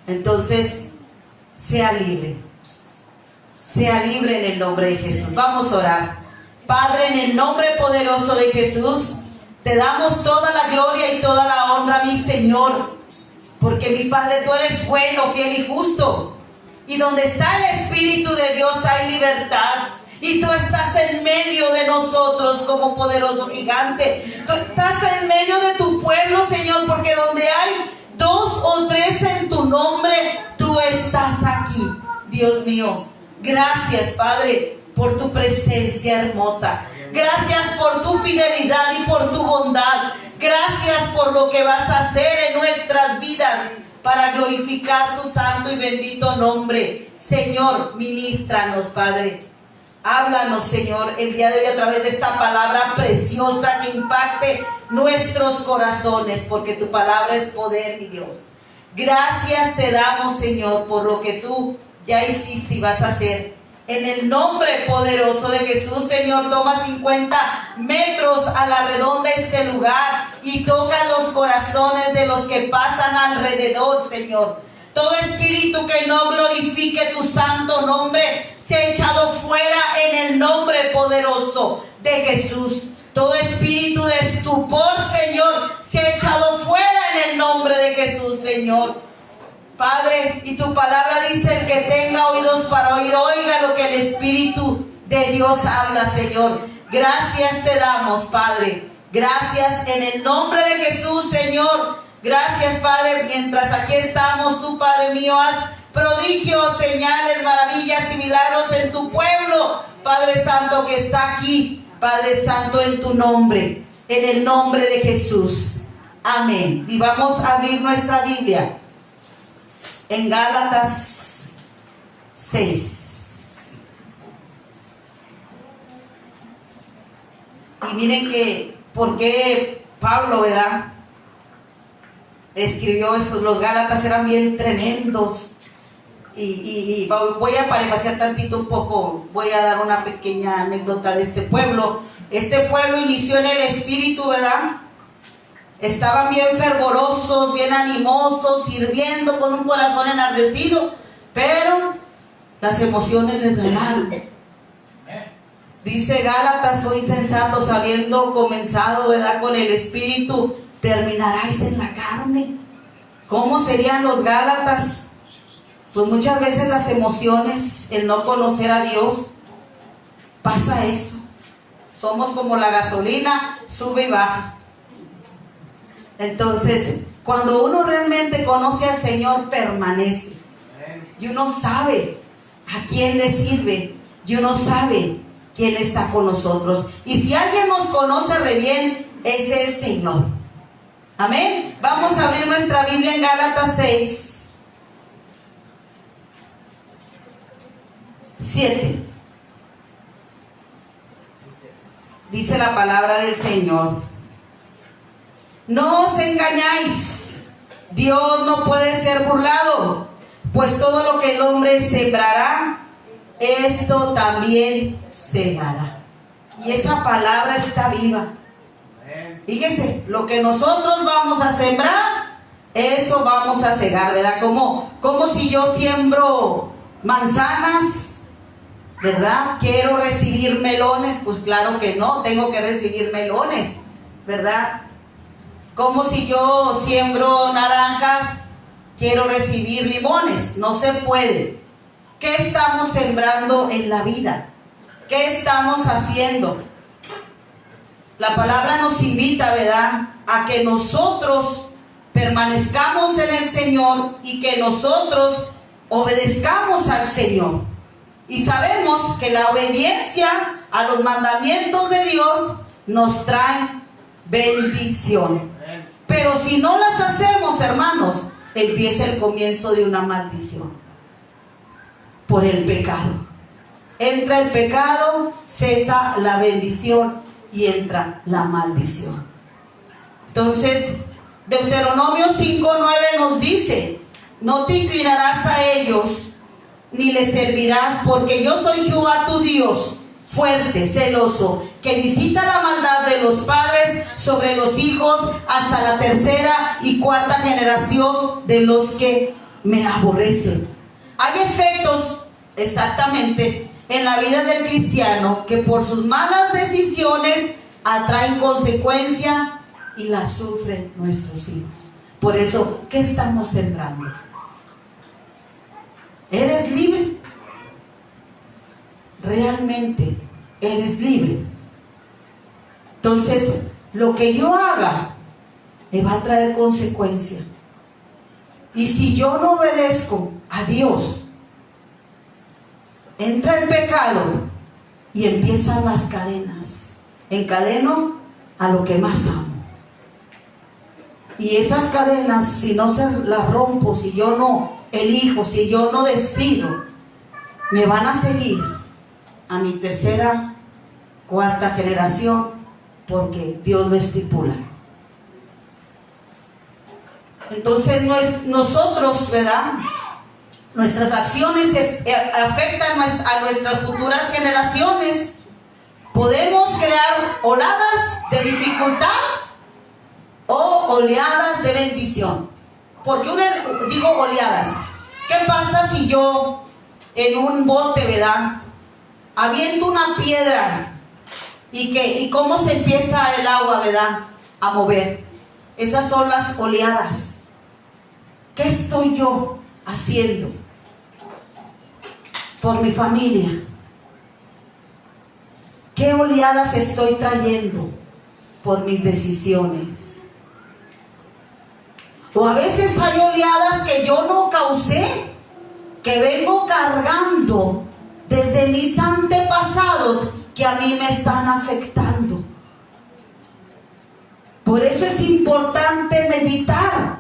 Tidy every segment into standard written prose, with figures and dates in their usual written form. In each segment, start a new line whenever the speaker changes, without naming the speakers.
Entonces, sea libre en el nombre de Jesús. Vamos a orar. Padre, en el nombre poderoso de Jesús, te damos toda la gloria y toda la honra, mi Señor, porque mi Padre, tú eres bueno, fiel y justo, y donde está el Espíritu de Dios hay libertad, y tú estás en medio de nosotros como poderoso gigante. Tú estás en medio de tu pueblo, Señor, porque donde hay 2 o 3 en tu nombre, tú estás aquí. Dios mío, gracias, Padre, por tu presencia hermosa. Gracias por tu fidelidad y por tu bondad. Gracias por lo que vas a hacer en nuestras vidas para glorificar tu santo y bendito nombre. Señor, ministranos, Padre. Háblanos, Señor, el día de hoy a través de esta palabra preciosa que impacte nuestros corazones, porque tu palabra es poder, mi Dios. Gracias te damos, Señor, por lo que tú ya hiciste y vas a hacer. En el nombre poderoso de Jesús, Señor, toma 50 metros a la redonda este lugar y toca los corazones de los que pasan alrededor, Señor. Todo espíritu que no glorifique tu santo nombre sea echado fuera en el nombre poderoso de Jesús. Todo espíritu de estupor, Señor, sea echado fuera en el nombre de Jesús, Señor. Padre, y tu palabra dice: el que tenga oídos para oír, oiga lo que el Espíritu de Dios habla, Señor. Gracias te damos, Padre. Gracias en el nombre de Jesús, Señor. Gracias, Padre, mientras aquí estamos, tú, Padre mío, haz prodigios, señales, maravillas y milagros en tu pueblo, Padre Santo, que está aquí, Padre Santo, en tu nombre, en el nombre de Jesús. Amén. Y vamos a abrir nuestra Biblia en Gálatas 6. Y miren que, ¿por qué Pablo, verdad?, escribió esto? Los Gálatas eran bien tremendos. Y voy a parafrasear tantito un poco. Voy a dar una pequeña anécdota de este pueblo. Este pueblo inició en el espíritu, ¿verdad? Estaban bien fervorosos, bien animosos, sirviendo con un corazón enardecido, pero las emociones les ganaron. Dice Gálatas: soy insensatos, habiendo comenzado, ¿verdad?, con el espíritu, terminaráis en la carne. ¿Cómo serían los Gálatas? Pues muchas veces las emociones, el no conocer a Dios, pasa esto. Somos como la gasolina, sube y baja. Entonces, cuando uno realmente conoce al Señor, permanece. Y uno sabe a quién le sirve. Y uno sabe quién está con nosotros. Y si alguien nos conoce re bien, es el Señor. Amén. Vamos a abrir nuestra Biblia en Gálatas 6, 7. Dice la palabra del Señor: no os engañáis, Dios no puede ser burlado, pues todo lo que el hombre sembrará, esto también segará. Y esa palabra está viva. Fíjese, lo que nosotros vamos a sembrar, eso vamos a segar, ¿verdad? Como si yo siembro manzanas, ¿verdad? ¿Quiero recibir melones? Pues claro que no, tengo que recibir melones, ¿verdad? Como si yo siembro naranjas, quiero recibir limones. No se puede. ¿Qué estamos sembrando en la vida? ¿Qué estamos haciendo? La palabra nos invita, ¿verdad?, a que nosotros permanezcamos en el Señor y que nosotros obedezcamos al Señor. Y sabemos que la obediencia a los mandamientos de Dios nos trae bendición. Pero si no las hacemos, hermanos, empieza el comienzo de una maldición. Por el pecado. Entra el pecado, cesa la bendición y entra la maldición. Entonces, Deuteronomio 5:9 nos dice: no te inclinarás a ellos, ni les servirás, porque yo soy Jehová tu Dios, fuerte, celoso, que visita la maldad de los padres sobre los hijos hasta la 3ª y 4ª generación de los que me aborrecen. Hay efectos exactamente en la vida del cristiano que por sus malas decisiones atraen consecuencia y las sufren nuestros hijos. Por eso, ¿qué estamos sembrando? ¿Eres libre? ¿Realmente eres libre? Entonces, lo que yo haga me va a traer consecuencia. Y si yo no obedezco a Dios, entra el pecado y empiezan las cadenas. Encadeno a lo que más amo. Y esas cadenas, si no se las rompo, si yo no elijo, si yo no decido, me van a seguir a mi tercera, cuarta generación, porque Dios lo estipula. Entonces nosotros, ¿verdad? Nuestras acciones afectan a nuestras futuras generaciones. Podemos crear oladas de dificultad o oleadas de bendición. ¿Por qué digo oleadas? ¿Qué pasa si yo en un bote, ¿verdad?, aviento una piedra y cómo se empieza el agua, ¿verdad?, a mover? Esas son las oleadas. ¿Qué estoy yo haciendo por mi familia? ¿Qué oleadas estoy trayendo por mis decisiones? O a veces hay oleadas que yo no causé, que vengo cargando desde mis antepasados, que a mí me están afectando. Por eso es importante meditar.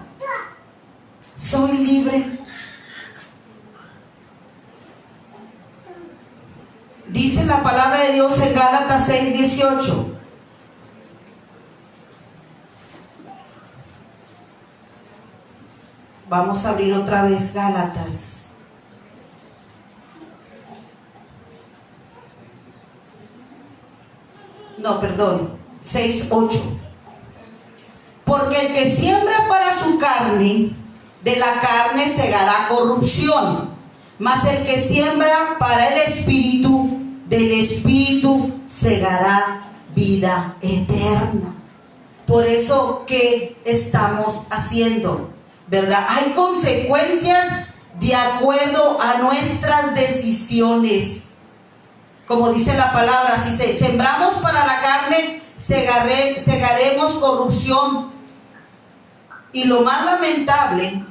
¿Soy libre? Dice la palabra de Dios en Gálatas 6:18. Vamos a abrir otra vez Gálatas. No, perdón, 6:8. Porque el que siembra para su carne, de la carne segará corrupción, mas el que siembra para el Espíritu, del Espíritu segará vida eterna. Por eso, ¿qué estamos haciendo? ¿Verdad? Hay consecuencias de acuerdo a nuestras decisiones. Como dice la palabra, si sembramos para la carne, segaremos corrupción. Y lo más lamentable,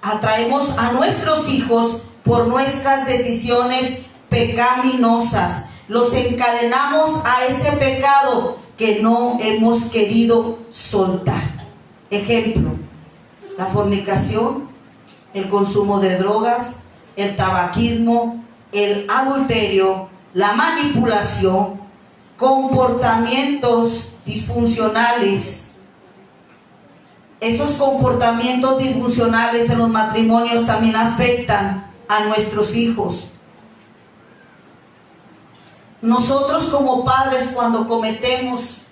atraemos a nuestros hijos por nuestras decisiones pecaminosas. Los encadenamos a ese pecado que no hemos querido soltar. Ejemplo: la fornicación, el consumo de drogas, el tabaquismo, el adulterio, la manipulación, comportamientos disfuncionales. Esos comportamientos disfuncionales en los matrimonios también afectan a nuestros hijos. Nosotros como padres, cuando cometemos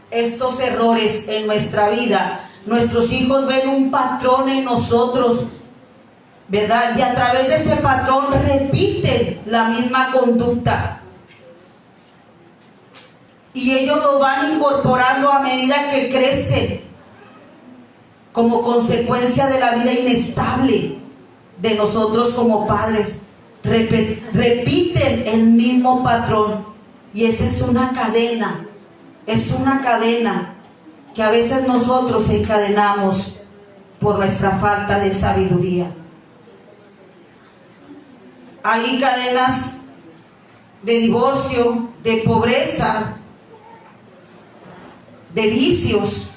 estos errores en nuestra vida, nuestros hijos ven un patrón en nosotros, ¿verdad? Y a través de ese patrón repiten la misma conducta. Y ellos lo van incorporando a medida que crecen, como consecuencia de la vida inestable de nosotros como padres. Repiten el mismo patrón. Y esa es una cadena. Es una cadena que a veces nosotros encadenamos por nuestra falta de sabiduría. Hay cadenas de divorcio, de pobreza, de vicios,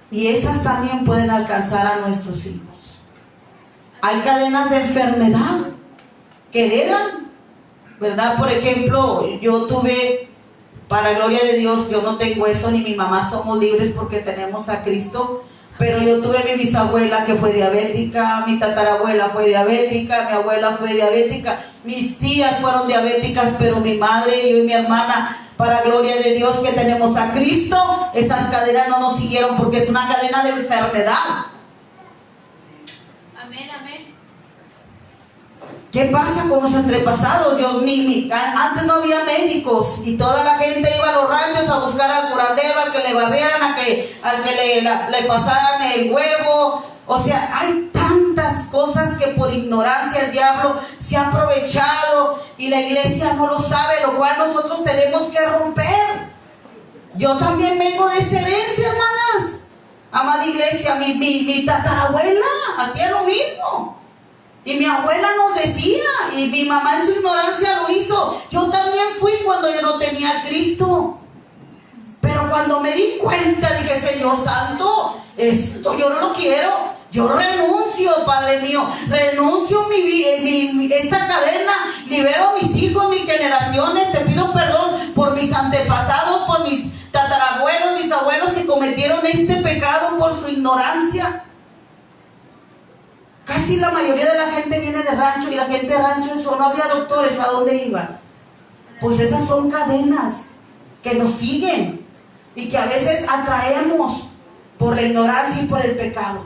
y esas también pueden alcanzar a nuestros hijos. Hay cadenas de enfermedad que heredan, ¿verdad? Por ejemplo, yo tuve, para gloria de Dios, yo no tengo eso, ni mi mamá, somos libres porque tenemos a Cristo, pero yo tuve mi bisabuela que fue diabética, mi tatarabuela fue diabética, mi abuela fue diabética, mis tías fueron diabéticas, pero mi madre, yo y mi hermana, para gloria de Dios que tenemos a Cristo, esas cadenas no nos siguieron porque es una cadena de enfermedad.
Amén, amén.
¿Qué pasa con los antepasados? Antes no había médicos y toda la gente iba a los ranchos a buscar al curandero, al que le barrieran, al que le pasaran el huevo. O sea, hay tantas cosas que por ignorancia el diablo se ha aprovechado y la iglesia no lo sabe, lo cual nosotros tenemos que romper. Yo también vengo de esa herencia, hermanas. Amada iglesia, mi tatarabuela hacía lo mismo. Y mi abuela nos decía, y mi mamá en su ignorancia lo hizo. Yo también fui cuando yo no tenía a Cristo. Pero cuando me di cuenta, dije, Señor Santo, esto yo no lo quiero. Yo renuncio, Padre mío, renuncio esta cadena, libero a mis hijos, mis generaciones. Te pido perdón por mis antepasados, por mis tatarabuelos, mis abuelos que cometieron este pecado por su ignorancia. Casi la mayoría de la gente viene de rancho, y la gente de rancho, eso, no había doctores, ¿a dónde iban? Pues esas son cadenas que nos siguen y que a veces atraemos por la ignorancia y por el pecado.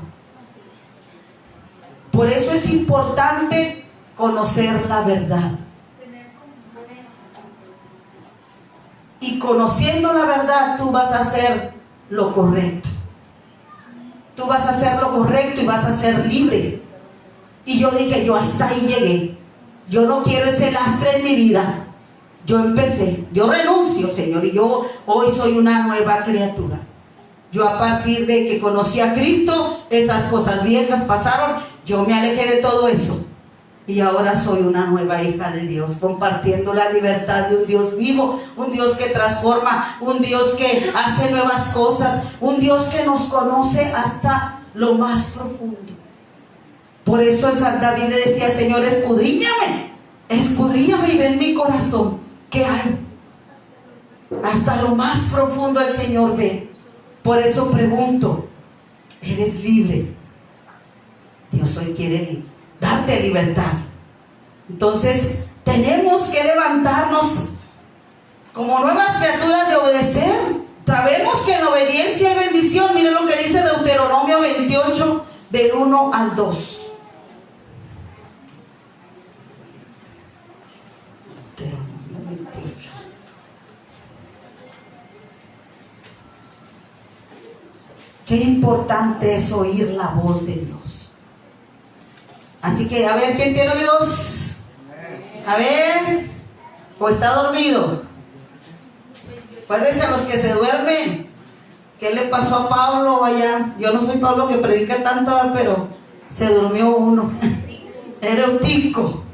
Por eso es importante conocer la verdad. Y conociendo la verdad, tú vas a hacer lo correcto. Tú vas a hacer lo correcto y vas a ser libre. Y yo dije, yo hasta ahí llegué. Yo no quiero ese lastre en mi vida. Yo empecé, yo renuncio, Señor, y yo hoy soy una nueva criatura. Yo a partir de que conocí a Cristo, esas cosas viejas pasaron. Yo me alejé de todo eso. Y ahora soy una nueva hija de Dios, compartiendo la libertad de un Dios vivo, un Dios que transforma, un Dios que hace nuevas cosas, un Dios que nos conoce hasta lo más profundo. Por eso el San David le decía, Señor, escudriñame y ven mi corazón. ¿Qué hay? Hasta lo más profundo el Señor ve. Por eso pregunto, ¿eres libre? Dios hoy quiere darte libertad. Entonces tenemos que levantarnos como nuevas criaturas de obedecer. Sabemos que en obediencia hay bendición. Miren lo que dice Deuteronomio 28 del 1 al 2. Deuteronomio 28. Qué importante es oír la voz de Dios. Así que, a ver, ¿quién tiene oídos? A ver, ¿o está dormido? Acuérdense a los que se duermen. ¿Qué le pasó a Pablo allá? Yo no soy Pablo que predica tanto, pero se durmió uno. Era Eutico.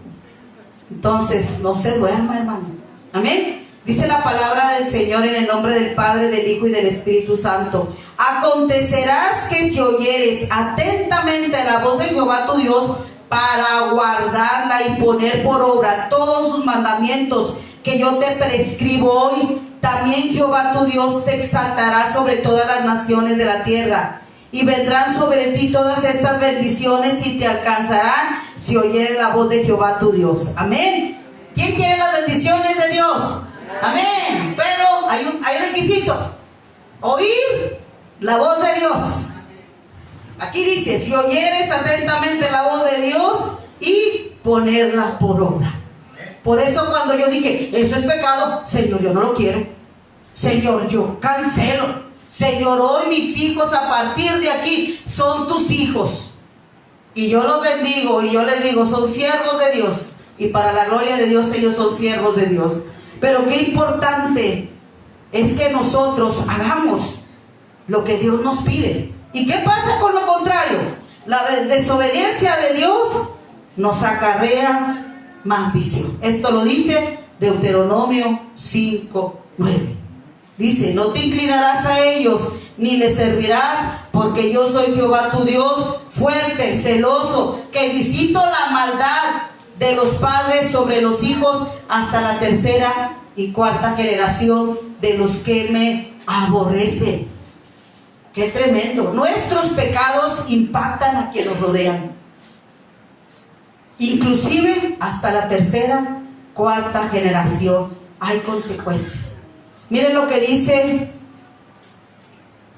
Entonces, no se duerma, hermano. Amén. Dice la palabra del Señor en el nombre del Padre, del Hijo y del Espíritu Santo. Acontecerás que si oyeres atentamente la voz de Jehová tu Dios, para guardarla y poner por obra todos sus mandamientos que yo te prescribo hoy, también Jehová tu Dios te exaltará sobre todas las naciones de la tierra, y vendrán sobre ti todas estas bendiciones y te alcanzarán si oyeres la voz de Jehová tu Dios. Amén. ¿Quién quiere las bendiciones de Dios? Amén. Pero hay requisitos. Oír la voz de Dios. Aquí dice, si oyeres atentamente la voz de Dios y ponerla por obra. Por eso cuando yo dije, eso es pecado, Señor, yo no lo quiero. Señor, yo cancelo. Señor, hoy mis hijos a partir de aquí son tus hijos. Y yo los bendigo y yo les digo, son siervos de Dios. Y para la gloria de Dios ellos son siervos de Dios. Pero qué importante es que nosotros hagamos lo que Dios nos pide. ¿Y qué pasa con lo contrario? La desobediencia de Dios nos acarrea maldición. Esto lo dice Deuteronomio 5:9. Dice, no te inclinarás a ellos, ni les servirás, porque yo soy Jehová tu Dios, fuerte, celoso, que visito la maldad de los padres sobre los hijos hasta la tercera y cuarta generación de los que me aborrecen. Qué tremendo. Nuestros pecados impactan a quienes nos rodean. Inclusive hasta la tercera, cuarta generación hay consecuencias. Miren lo que dice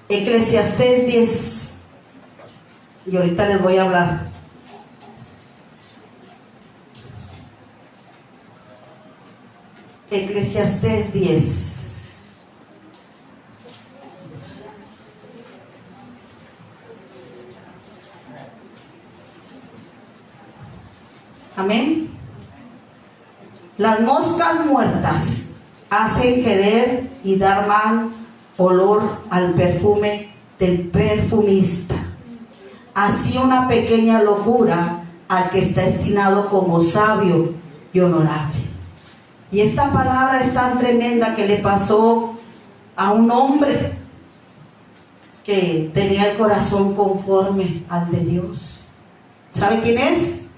Eclesiastés 10. Y ahorita les voy a hablar. Eclesiastés 10. Amén. Las moscas muertas hacen heder y dar mal olor al perfume del perfumista. Así una pequeña locura al que está destinado como sabio y honorable. Y esta palabra es tan tremenda que le pasó a un hombre que tenía el corazón conforme al de Dios. ¿Sabe quién es?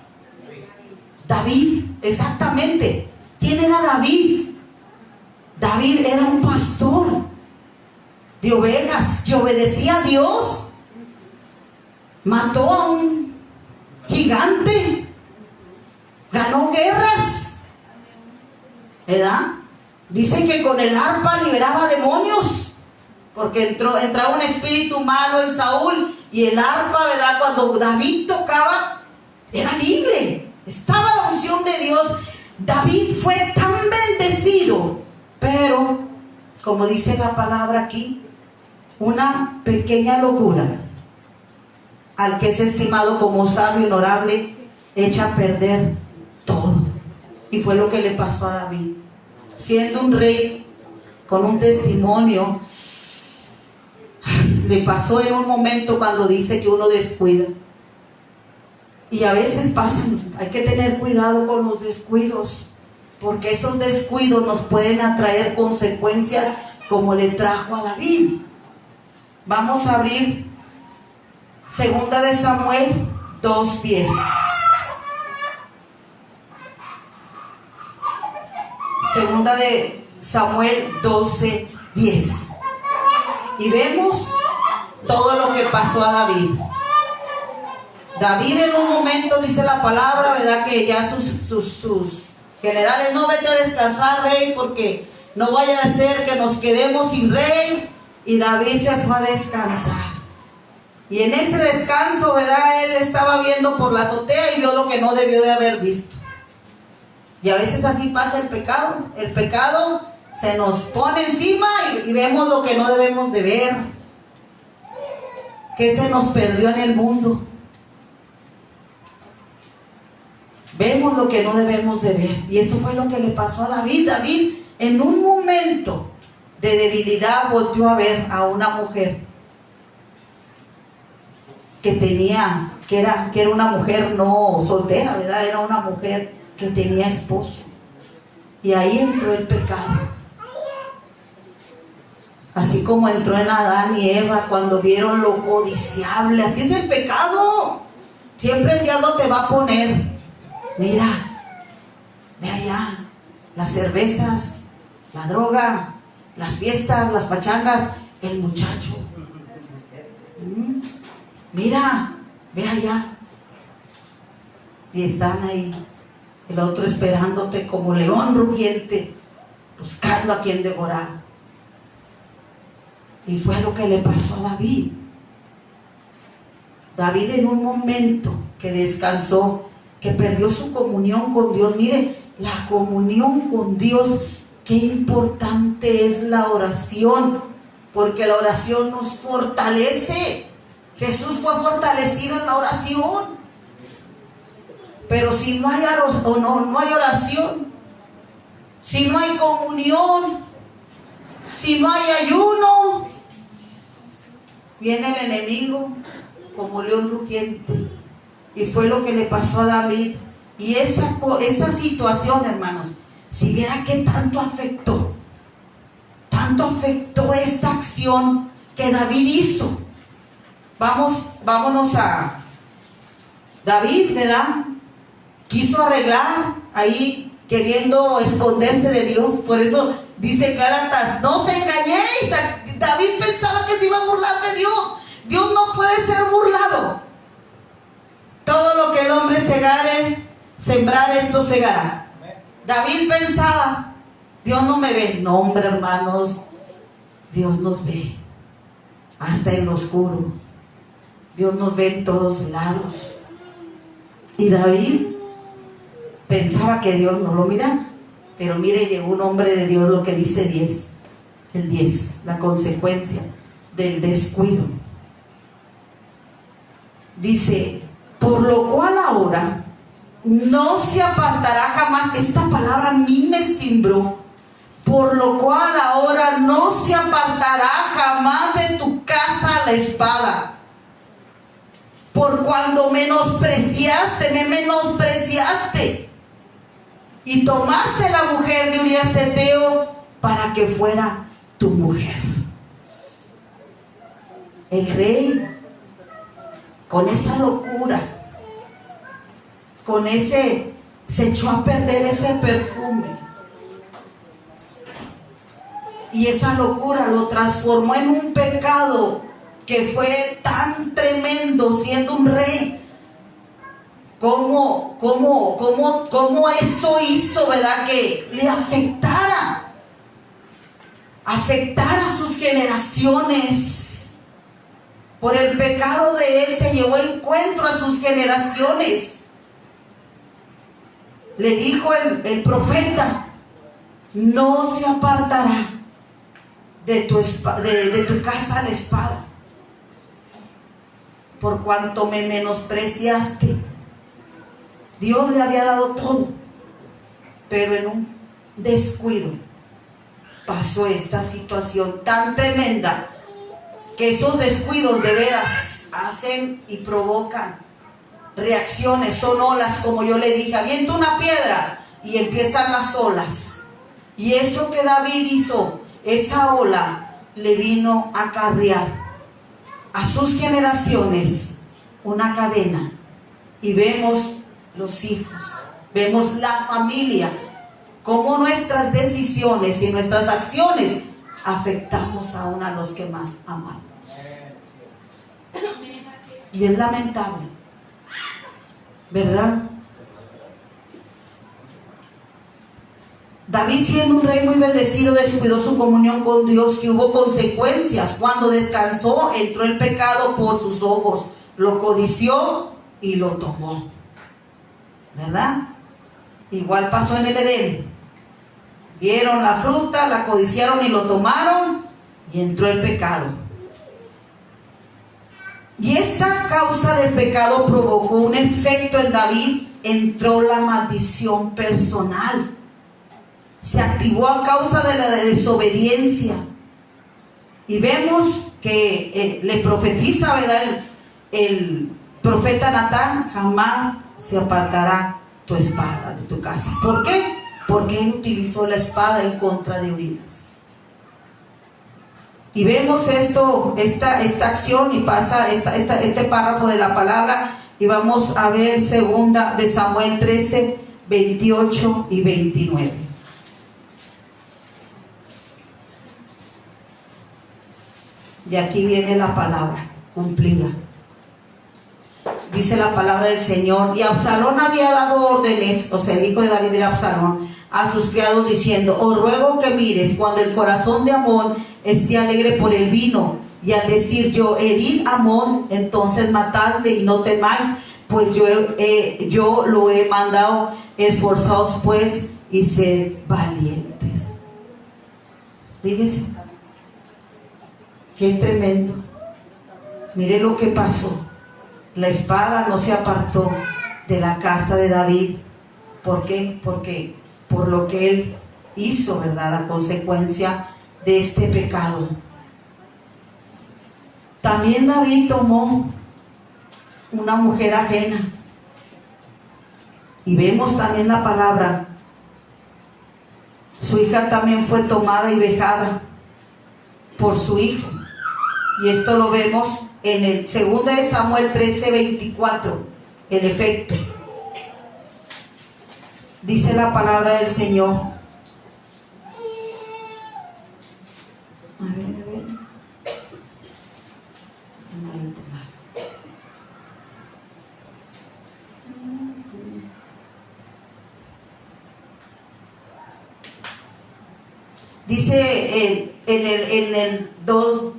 David, exactamente. ¿Quién era David? David era un pastor de ovejas que obedecía a Dios. Mató a un gigante, ganó guerras, ¿verdad? Dice que con el arpa liberaba demonios, porque entraba un espíritu malo en Saúl, y el arpa, ¿verdad? Cuando David tocaba, era libre. Estaba la unción de Dios. David fue tan bendecido, pero, como dice la palabra aquí, una pequeña locura al que es estimado como sabio y honorable echa a perder todo. Y fue lo que le pasó a David. Siendo un rey con un testimonio, le pasó en un momento cuando dice que uno descuida. Y a veces pasan, hay que tener cuidado con los descuidos, porque esos descuidos nos pueden atraer consecuencias como le trajo a David. Vamos a abrir Segunda de Samuel 2:10. Segunda de Samuel 12:10. Y vemos todo lo que pasó a David. David en un momento dice la palabra, ¿verdad? Que ya sus generales: no, vete a descansar, rey, porque no vaya a ser que nos quedemos sin rey. Y David se fue a descansar. Y en ese descanso, ¿verdad? Él estaba viendo por la azotea y vio lo que no debió de haber visto. Y a veces así pasa el pecado. El pecado se nos pone encima y vemos lo que no debemos de ver. ¿Qué se nos perdió en el mundo? Vemos lo que no debemos de ver. Y eso fue lo que le pasó a David. David, en un momento de debilidad, volteó a ver a una mujer que era una mujer no soltera, ¿verdad? Era una mujer que tenía esposo. Y ahí entró el pecado. Así como entró en Adán y Eva cuando vieron lo codiciable. Así es el pecado. Siempre el diablo te va a poner: mira, ve allá, las cervezas, la droga, las fiestas, las pachangas, el muchacho. Mira, ve allá. Y están ahí, el otro esperándote como león rugiente, buscando a quien devorar. Y fue lo que le pasó a David. David, en un momento que descansó, que perdió su comunión con Dios. Mire, la comunión con Dios, qué importante es la oración, porque la oración nos fortalece. Jesús fue fortalecido en la oración. Pero si no hay oración, si no hay comunión, si no hay ayuno, viene el enemigo como león rugiente. Y fue lo que le pasó a David. Y esa situación, hermanos, si viera que tanto afectó esta acción que David hizo. Vámonos a David, ¿verdad? Quiso arreglar ahí, queriendo esconderse de Dios. Por eso dice Gálatas: no os engañéis. David pensaba que se iba a burlar de Dios. Dios no puede ser burlado. Todo lo que el hombre segare, sembrar, esto segará. David pensaba: Dios no me ve. No, hombre, hermanos, Dios nos ve hasta en lo oscuro. Dios nos ve en todos lados. Y David pensaba que Dios no lo miraba. Pero mire, llegó un hombre de Dios, lo que dice 10, el 10, la consecuencia del descuido. Dice, por lo cual ahora no se apartará jamás. Esta palabra a mí me cimbró. Por lo cual ahora no se apartará jamás de tu casa la espada. Por cuando me menospreciaste y tomaste la mujer de Urías Heteo para que fuera tu mujer. El rey, con esa locura, se echó a perder ese perfume, y esa locura lo transformó en un pecado que fue tan tremendo siendo un rey. ¿Cómo eso hizo, verdad, que le afectara a sus generaciones? Por el pecado de él se llevó encuentro a sus generaciones. Le dijo el profeta, no se apartará de tu casa la espada, por cuanto me menospreciaste. Dios le había dado todo, pero en un descuido pasó esta situación tan tremenda, que esos descuidos de veras hacen y provocan reacciones, son olas, como yo le dije. Avienta una piedra y empiezan las olas, y eso que David hizo, esa ola le vino a acarrear a sus generaciones una cadena. Y vemos los hijos, vemos la familia, cómo nuestras decisiones y nuestras acciones afectamos aún a los que más amamos. Y es lamentable, ¿verdad? David, siendo un rey muy bendecido, descuidó su comunión con Dios, que hubo consecuencias. Cuando descansó, entró el pecado por sus ojos, lo codició y lo tomó, ¿verdad? Igual pasó en el Edén. Vieron la fruta, la codiciaron y lo tomaron, y entró el pecado. Y esta causa del pecado provocó un efecto en David. Entró la maldición personal. Se activó a causa de la desobediencia. Y vemos que le profetiza, ¿verdad?, el profeta Natán, jamás se apartará tu espada de tu casa. ¿Por qué? Porque él utilizó la espada en contra de Urías. Y vemos esta acción, y pasa este párrafo de la palabra, y vamos a ver segunda de Samuel 13, 28 y 29. Y aquí viene la palabra cumplida. Dice la palabra del Señor: y Absalón había dado órdenes, o sea, el hijo de David era Absalón, a sus criados diciendo: os ruego que mires cuando el corazón de Amón esté alegre por el vino, y al decir yo, herid a Amón, entonces matadle y no temáis, pues yo lo he mandado. Esforzaos pues y sed valientes. Fíjese, qué tremendo. Mire lo que pasó. La espada no se apartó de la casa de David. ¿Por qué? Porque por lo que él hizo, ¿verdad?, la consecuencia de este pecado. También David tomó una mujer ajena. Y vemos también la palabra: su hija también fue tomada y vejada por su hijo. Y esto lo vemos en el 2 de Samuel 13, 24, el efecto. Dice la palabra del Señor. A ver. Dice en el 2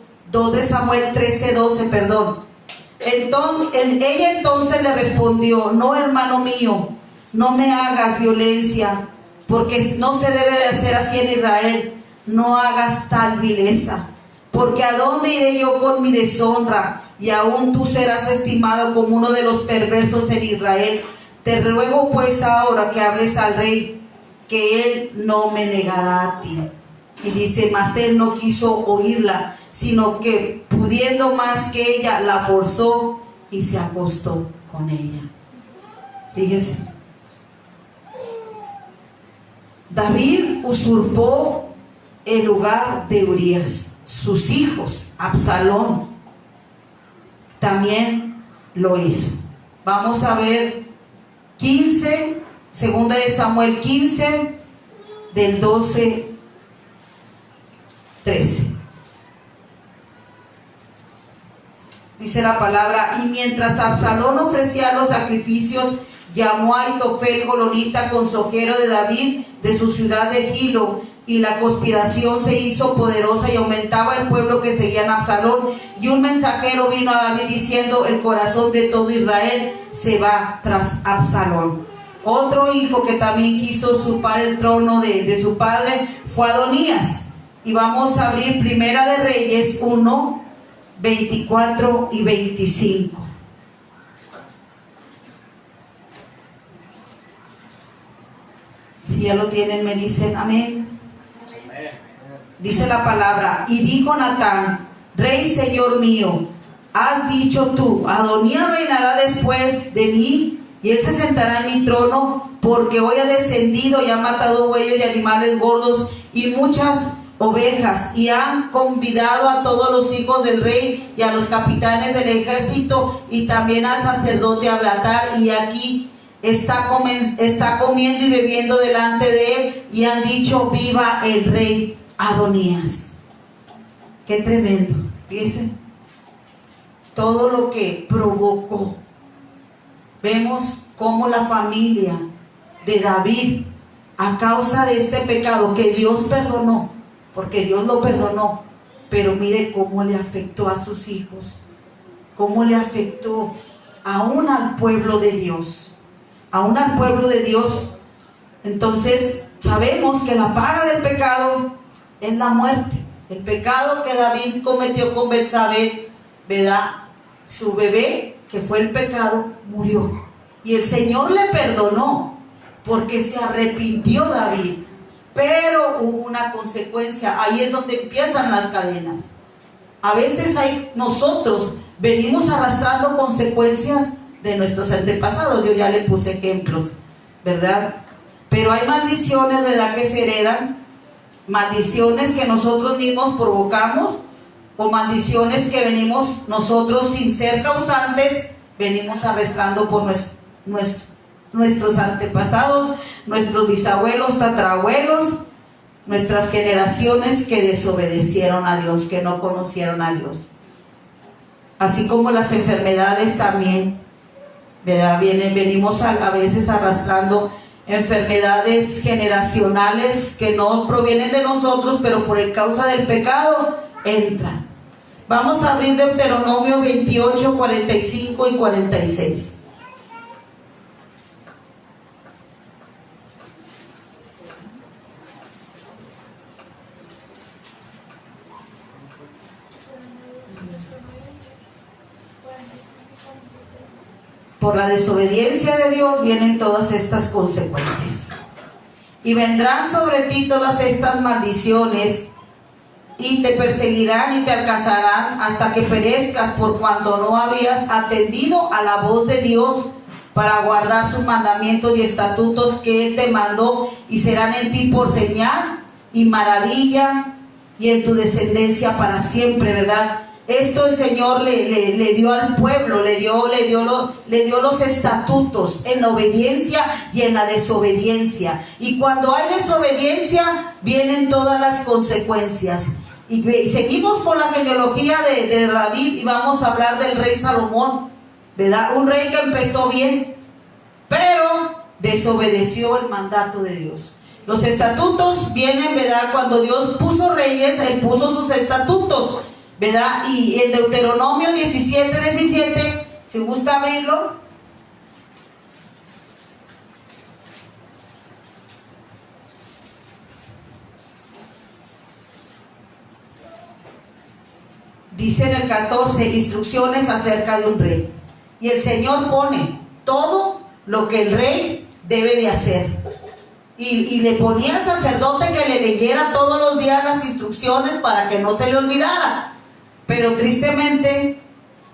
de Samuel 13, 12, perdón. Ella entonces le respondió: no, hermano mío, no me hagas violencia, porque no se debe de hacer así en Israel. No hagas tal vileza, porque ¿a dónde iré yo con mi deshonra? Y aún tú serás estimado como uno de los perversos en Israel. Te ruego pues ahora que hables al rey, que él no me negará a ti. Y dice, mas él no quiso oírla, sino que pudiendo más que ella, la forzó y se acostó con ella. Fíjese, David usurpó el lugar de Urías. Sus hijos, Absalón, también lo hizo. Vamos a ver 15, segunda de Samuel 15, del 12, 13. Dice la palabra: y mientras Absalón ofrecía los sacrificios, llamó a Ahitofel Jolonita, consejero de David, de su ciudad de Gilo, y la conspiración se hizo poderosa y aumentaba el pueblo que seguían a Absalón. Y un mensajero vino a David diciendo: el corazón de todo Israel se va tras Absalón. Otro hijo que también quiso usurpar el trono de su padre fue Adonías. Y vamos a abrir Primera de Reyes 1, 24 y 25. Si ya lo tienen, me dicen amén. Dice la palabra: y dijo Natán, rey señor mío, has dicho tú, Adonías reinará después de mí, y él se sentará en mi trono, porque hoy ha descendido y ha matado bueyes y animales gordos y muchas ovejas, y han convidado a todos los hijos del rey y a los capitanes del ejército, y también al sacerdote Abiatar, y aquí está comiendo y bebiendo delante de él, y han dicho: viva el rey Adonías. Qué tremendo. Fíjense todo lo que provocó. Vemos cómo la familia de David, a causa de este pecado que Dios perdonó, porque Dios lo perdonó, pero mire cómo le afectó a sus hijos, cómo le afectó aún al pueblo de Dios, aún al pueblo de Dios. Entonces sabemos que la paga del pecado es la muerte. El pecado que David cometió con Betsabé, ¿verdad? Su bebé, que fue el pecado, murió. Y el Señor le perdonó porque se arrepintió David. Pero hubo una consecuencia. Ahí es donde empiezan las cadenas. A veces nosotros venimos arrastrando consecuencias de nuestros antepasados. Yo ya le puse ejemplos, ¿verdad? Pero hay maldiciones, ¿verdad?, que se heredan. Maldiciones que nosotros mismos provocamos, o maldiciones que venimos nosotros sin ser causantes, venimos arrastrando por nuestros antepasados, nuestros bisabuelos, tatarabuelos, nuestras generaciones que desobedecieron a Dios, que no conocieron a Dios. Así como las enfermedades también, ¿verdad? Venimos a veces arrastrando enfermedades generacionales que no provienen de nosotros, pero por causa del pecado entran. Vamos a abrir Deuteronomio 28, 45 y 46. Por la desobediencia de Dios vienen todas estas consecuencias. Y vendrán sobre ti todas estas maldiciones, y te perseguirán y te alcanzarán hasta que perezcas, por cuanto no habías atendido a la voz de Dios para guardar sus mandamientos y estatutos que Él te mandó, y serán en ti por señal y maravilla, y en tu descendencia para siempre, ¿verdad? Esto el Señor le dio al pueblo, le dio los estatutos en la obediencia y en la desobediencia. Y cuando hay desobediencia, vienen todas las consecuencias. Y seguimos con la genealogía de David, y vamos a hablar del rey Salomón, ¿verdad? Un rey que empezó bien, pero desobedeció el mandato de Dios. Los estatutos vienen, ¿verdad? Cuando Dios puso reyes, Él puso sus estatutos, ¿verdad? Y en Deuteronomio 17, 17, si gusta abrirlo. dice en el 14, instrucciones acerca de un rey. Y el Señor pone todo lo que el rey debe de hacer. Y le ponía al sacerdote que le leyera todos los días las instrucciones para que no se le olvidara. Pero tristemente,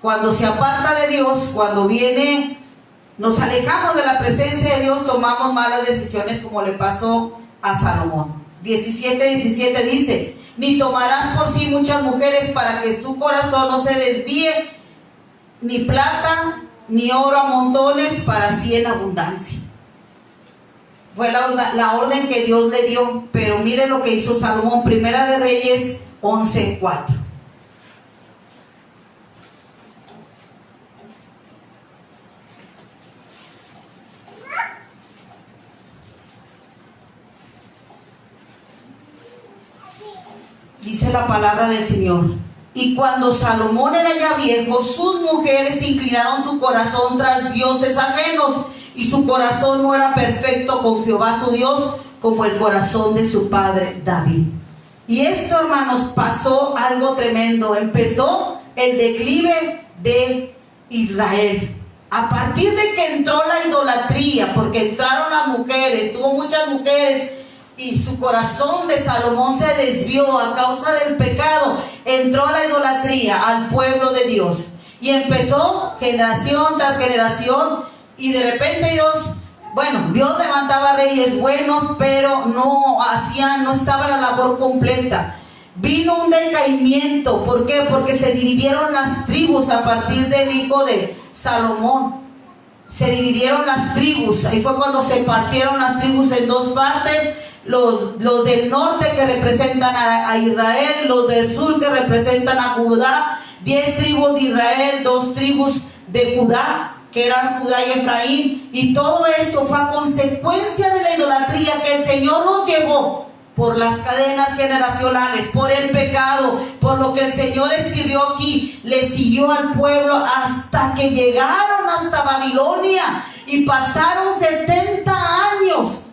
cuando se aparta de Dios, cuando viene, nos alejamos de la presencia de Dios, tomamos malas decisiones, como le pasó a Salomón. 17:17 dice: ni tomarás por sí muchas mujeres para que tu corazón no se desvíe, ni plata ni oro a montones, para sí en abundancia. Fue la orden que Dios le dio. Pero mire lo que hizo Salomón. Primera de Reyes 11:4. Dice la palabra del Señor: y cuando Salomón era ya viejo, sus mujeres inclinaron su corazón tras dioses ajenos, y su corazón no era perfecto con Jehová su Dios, como el corazón de su padre David. Y esto, hermanos, pasó algo tremendo. Empezó el declive de Israel. A partir de que entró la idolatría, porque entraron las mujeres, tuvo muchas mujeres, y su corazón de Salomón se desvió a causa del pecado, entró la idolatría al pueblo de Dios. Y empezó generación tras generación, y de repente Dios levantaba reyes buenos, pero no estaba la labor completa. Vino un decaimiento. ¿Por qué? Porque se dividieron las tribus a partir del hijo de Salomón. Se dividieron las tribus. Ahí fue cuando se partieron las tribus en dos partes. Los del norte, que representan a Israel, los del sur, que representan a Judá. 10 tribus de Israel, 2 tribus de Judá, que eran Judá y Efraín. Y todo eso fue a consecuencia de la idolatría que el Señor nos llevó por las cadenas generacionales, por el pecado, por lo que el Señor escribió aquí. Le siguió al pueblo hasta que llegaron hasta Babilonia, y pasaron 70 años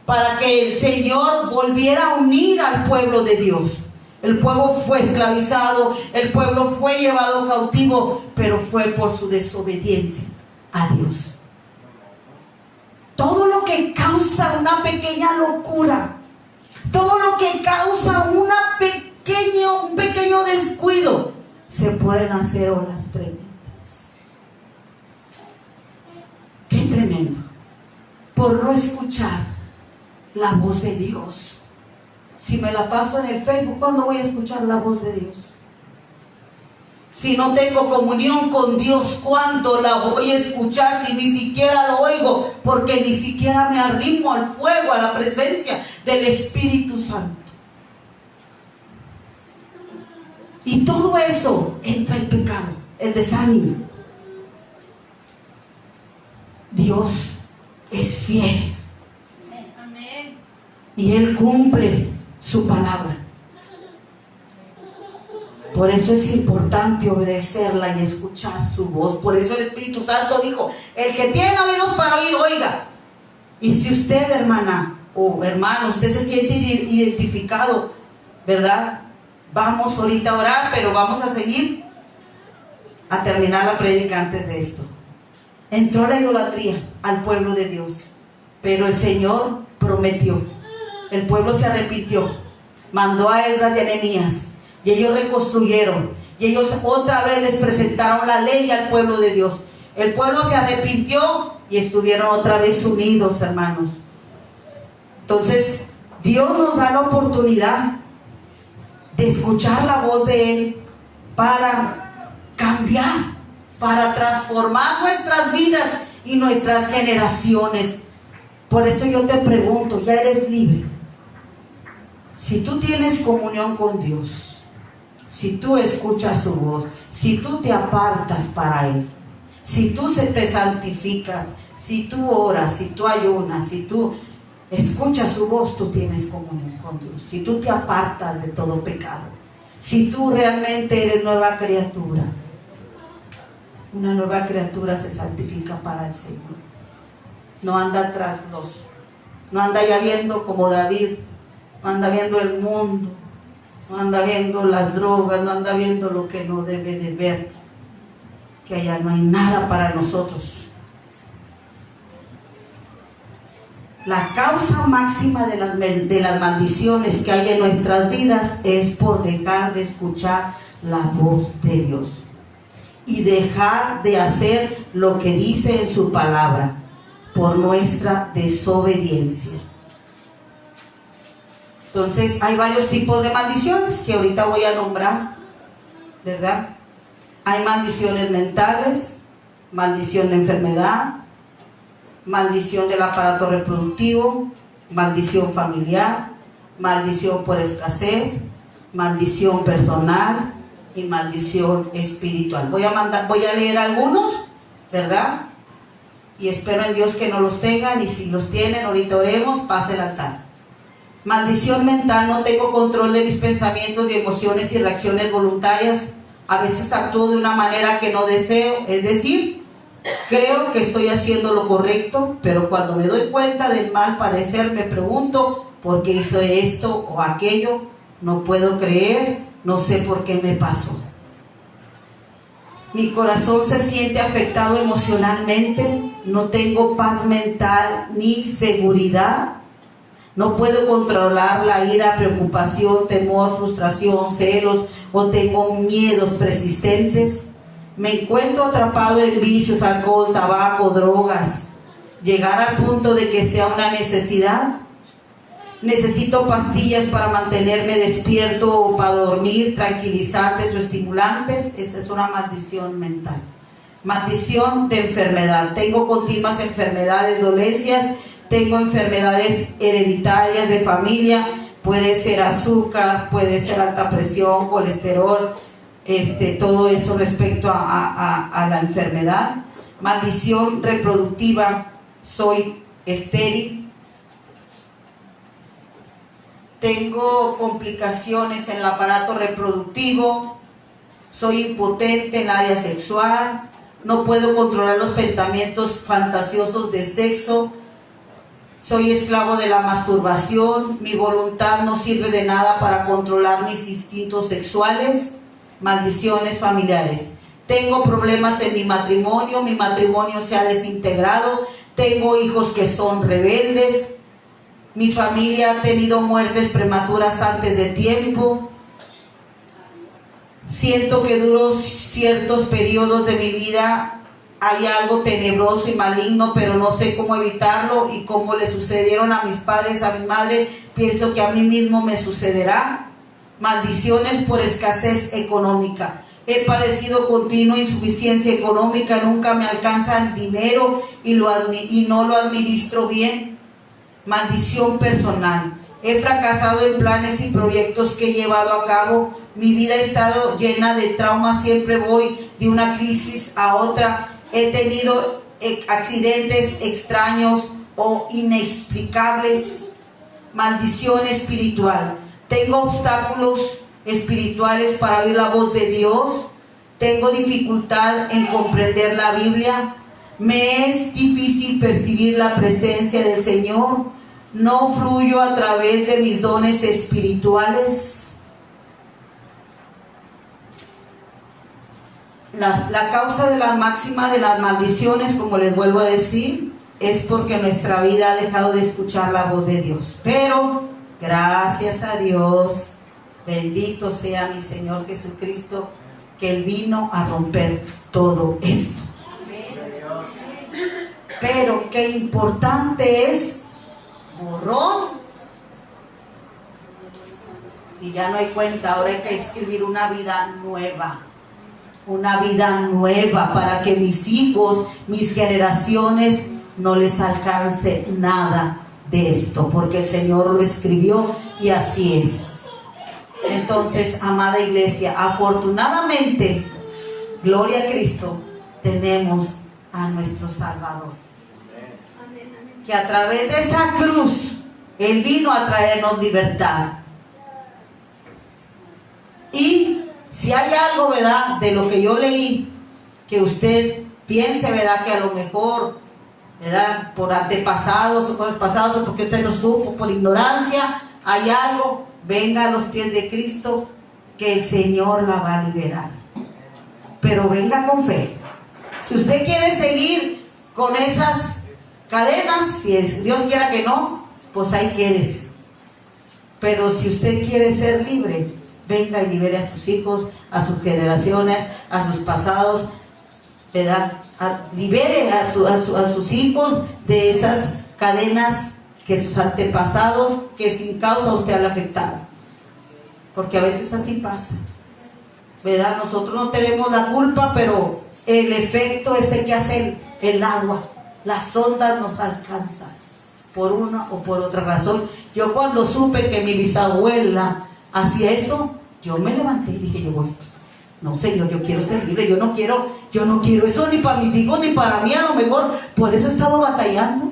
para que el Señor volviera a unir al pueblo de Dios. El pueblo fue esclavizado, el pueblo fue llevado cautivo, pero fue por su desobediencia a Dios. Todo lo que causa una pequeña locura, todo lo que causa un pequeño descuido, se pueden hacer olas tremendas. ¡Qué tremendo! Por no escuchar la voz de Dios. Si me la paso en el Facebook, ¿cuándo voy a escuchar la voz de Dios? Si no tengo comunión con Dios, ¿cuándo la voy a escuchar si ni siquiera lo oigo? Porque ni siquiera me arrimo al fuego, a la presencia del Espíritu Santo. Y todo eso entra el pecado, el desánimo. Dios es fiel. Amén. Y Él cumple su palabra. Por eso es importante obedecerla y escuchar su voz. Por eso el Espíritu Santo dijo: el que tiene oídos para oír, oiga. Y si usted, hermana o hermano, usted se siente identificado, ¿verdad? Vamos ahorita a orar, pero vamos a seguir a terminar la prédica antes de esto. Entró la idolatría al pueblo de Dios, pero el Señor prometió. El pueblo se arrepintió, mandó a Esdras y a Nehemías, y ellos reconstruyeron, y ellos otra vez les presentaron la ley al pueblo de Dios. El pueblo se arrepintió y estuvieron otra vez unidos, hermanos. Entonces Dios nos da la oportunidad de escuchar la voz de Él para cambiar, para transformar nuestras vidas y nuestras generaciones. Por eso yo te pregunto, ¿ya eres libre? Si tú tienes comunión con Dios, si tú escuchas su voz, si tú te apartas para Él, si tú te santificas, si tú oras, si tú ayunas, si tú escuchas su voz, tú tienes comunión con Dios. Si tú te apartas de todo pecado, si tú realmente eres nueva criatura, una nueva criatura se santifica para el Señor. No anda no anda ya viendo como David, no anda viendo el mundo, no anda viendo las drogas, no anda viendo lo que no debe de ver, que allá no hay nada para nosotros. La causa máxima de las maldiciones que hay en nuestras vidas es por dejar de escuchar la voz de Dios y dejar de hacer lo que dice en su palabra por nuestra desobediencia. Entonces hay varios tipos de maldiciones que ahorita voy a nombrar, ¿verdad? Hay maldiciones mentales, maldición de enfermedad, maldición del aparato reproductivo, maldición familiar, maldición por escasez, maldición personal y maldición espiritual. Voy a leer algunos, ¿verdad? Y espero en Dios que no los tengan, y si los tienen, ahorita oremos, pase el altar. Maldición mental: no tengo control de mis pensamientos y emociones y reacciones voluntarias. A veces actúo de una manera que no deseo, es decir, creo que estoy haciendo lo correcto, pero cuando me doy cuenta del mal parecer me pregunto por qué hice esto o aquello. No puedo creer, no sé por qué me pasó. Mi corazón se siente afectado emocionalmente, no tengo paz mental ni seguridad. No puedo controlar la ira, preocupación, temor, frustración, celos, o tengo miedos persistentes. Me encuentro atrapado en vicios, alcohol, tabaco, drogas. Llegar al punto de que sea una necesidad. Necesito pastillas para mantenerme despierto o para dormir, tranquilizantes o estimulantes. Esa es una maldición mental. Maldición de enfermedad: tengo continuas enfermedades, dolencias. Tengo enfermedades hereditarias de familia, puede ser azúcar, puede ser alta presión, colesterol, todo eso respecto a la enfermedad. Maldición reproductiva: soy estéril. Tengo complicaciones en el aparato reproductivo, soy impotente en el área sexual, no puedo controlar los pensamientos fantasiosos de sexo. Soy esclavo de la masturbación, mi voluntad no sirve de nada para controlar mis instintos sexuales. Maldiciones familiares: tengo problemas en mi matrimonio se ha desintegrado, tengo hijos que son rebeldes, mi familia ha tenido muertes prematuras antes de tiempo, siento que duro ciertos periodos de mi vida. Hay algo tenebroso y maligno, pero no sé cómo evitarlo, y como le sucedieron a mis padres, a mi madre, pienso que a mí mismo me sucederá. Maldiciones por escasez económica: he padecido continua insuficiencia económica, nunca me alcanza el dinero y no lo administro bien. Maldición personal: he fracasado en planes y proyectos que he llevado a cabo. Mi vida ha estado llena de traumas, siempre voy de una crisis a otra. He tenido accidentes extraños o inexplicables. Maldición espiritual: tengo obstáculos espirituales para oír la voz de Dios. Tengo dificultad en comprender la Biblia. Me es difícil percibir la presencia del Señor. No fluyo a través de mis dones espirituales. La causa de la máxima de las maldiciones, como les vuelvo a decir, es porque nuestra vida ha dejado de escuchar la voz de Dios. Pero gracias a Dios, bendito sea mi Señor Jesucristo, que Él vino a romper todo esto. Pero qué importante es borrón, y ya no hay cuenta. Ahora hay que escribir una vida nueva. Una vida nueva para que mis hijos, mis generaciones, no les alcance nada de esto, porque el Señor lo escribió y así es. Entonces, amada iglesia, afortunadamente, gloria a Cristo, tenemos a nuestro Salvador, que a través de esa cruz Él vino a traernos libertad. Y si hay algo, ¿verdad?, de lo que yo leí, que usted piense, ¿verdad?, que a lo mejor, ¿verdad?, por antepasados o cosas pasadas, o porque usted no supo, por ignorancia, hay algo, venga a los pies de Cristo, que el Señor la va a liberar. Pero venga con fe. Si usted quiere seguir con esas cadenas, si Dios quiera que no, pues ahí quédese. Pero si usted quiere ser libre, venga y libere a sus hijos, a sus generaciones, a sus pasados, ¿verdad? Libere a sus hijos de esas cadenas que sus antepasados, que sin causa usted han afectado. Porque a veces así pasa, ¿verdad? Nosotros no tenemos la culpa, pero el efecto es el que hace el agua. Las ondas nos alcanzan por una o por otra razón. Yo cuando supe que mi bisabuela hacía eso, yo me levanté y dije, yo voy. No, Señor, yo quiero ser libre, yo no quiero eso ni para mis hijos ni para mí, a lo mejor. Por eso he estado batallando.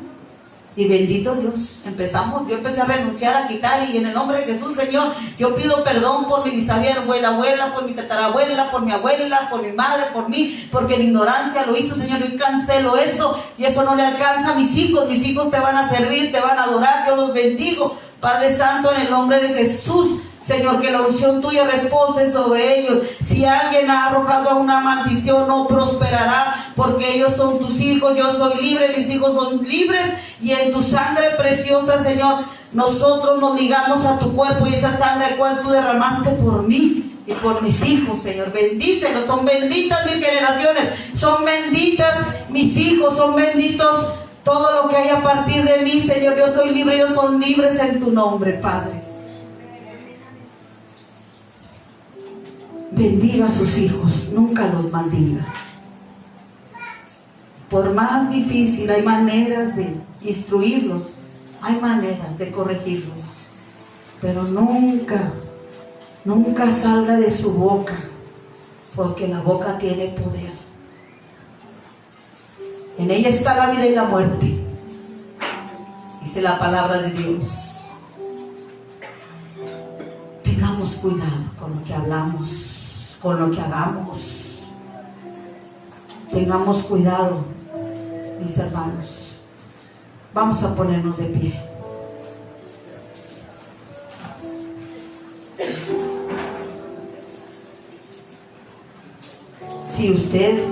Y bendito Dios, yo empecé a renunciar, a quitar, y en el nombre de Jesús, Señor, yo pido perdón por mi bisabuela, por mi tatarabuela, por mi abuela, por mi madre, por mí, porque en ignorancia lo hizo, Señor. Yo cancelo eso, y eso no le alcanza a mis hijos te van a servir, te van a adorar, yo los bendigo, Padre Santo, en el nombre de Jesús. Señor, que la unción tuya repose sobre ellos. Si alguien ha arrojado a una maldición, no prosperará, porque ellos son tus hijos. Yo soy libre, mis hijos son libres, y en tu sangre preciosa, Señor, nosotros nos ligamos a tu cuerpo, y esa sangre la cual tú derramaste por mí y por mis hijos, Señor, bendícelos. Son benditas mis generaciones, son benditas mis hijos, son benditos todo lo que hay a partir de mí, Señor. Yo soy libre, ellos son libres en tu nombre, Padre. Bendiga a sus hijos, nunca los maldiga. Por más difícil, hay maneras de instruirlos, hay maneras de corregirlos, pero nunca salga de su boca, porque la boca tiene poder. En ella está la vida y la muerte, dice la palabra de Dios. Tengamos cuidado con lo que hablamos, con lo que hagamos. Tengamos cuidado, mis hermanos. Vamos a ponernos de pie. Si usted